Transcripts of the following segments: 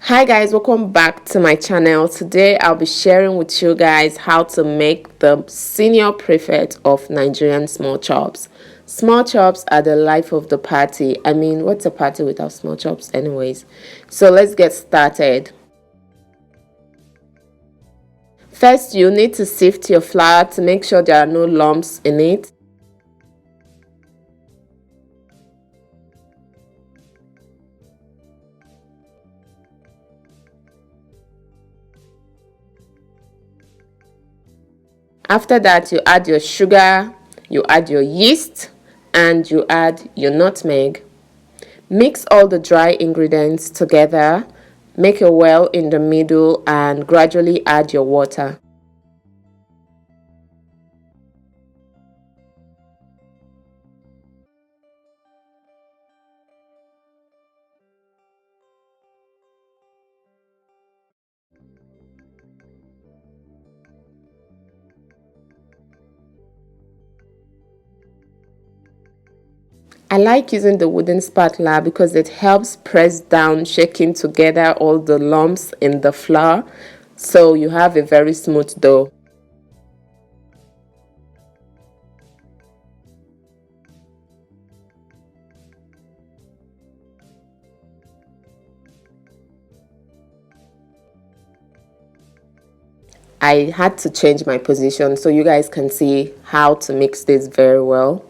Hi guys, welcome back to my channel. Today I'll be sharing with you guys how to make the senior prefect of Nigerian small chops. Small chops are the life of the party. I mean, what's a party without small chops anyways? So let's get started. First, you need to sift your flour to make sure there are no lumps in it. After that, you add your sugar, you add your yeast, and you add your nutmeg. Mix all the dry ingredients together, make a well in the middle, and gradually add your water. I like using the wooden spatula because it helps press down, shaking together all the lumps in the flour, so you have a very smooth dough. I had to change my position so you guys can see how to mix this very well.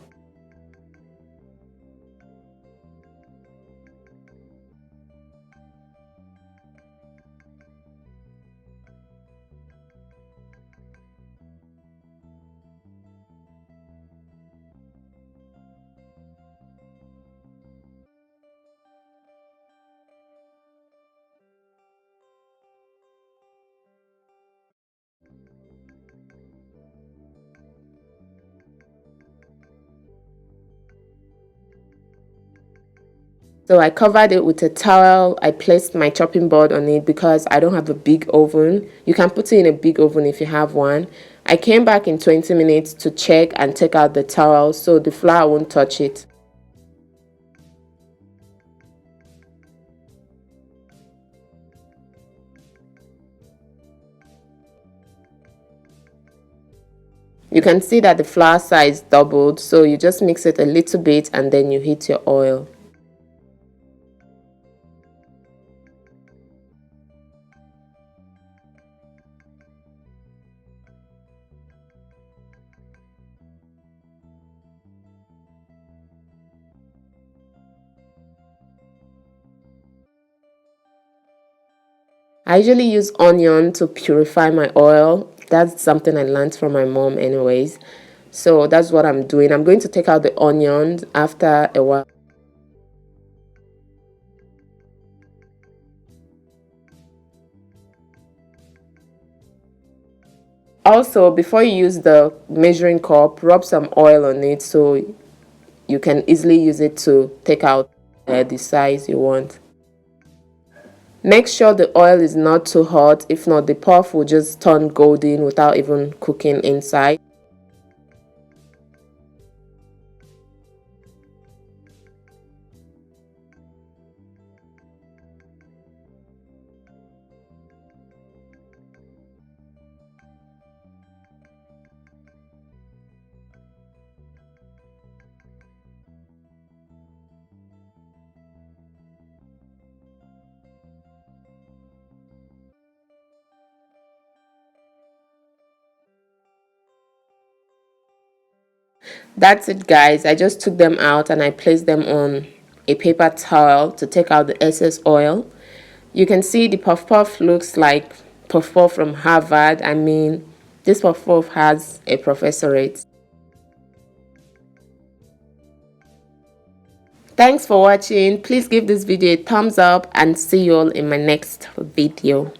So I covered it with a towel. I placed my chopping board on it because I don't have a big oven. You can put it in a big oven if you have one. I came back in 20 minutes to check and take out the towel so the flour won't touch it. You can see that the flour size doubled, so you just mix it a little bit and then you heat your oil. I usually use onion to purify my oil. That's something I learned from my mom anyways. So that's what I'm doing. I'm going to take out the onions after a while. Also, before you use the measuring cup, rub some oil on it so you can easily use it to take out the size you want. Make sure the oil is not too hot, if not the puff will just turn golden without even cooking inside. That's it guys, I just took them out and I placed them on a paper towel to take out the excess oil. You can see the puff puff looks like puff puff from Harvard. I mean, this puff puff has a professorate. Thanks for watching. Please give this video a thumbs up and see you all in my next video.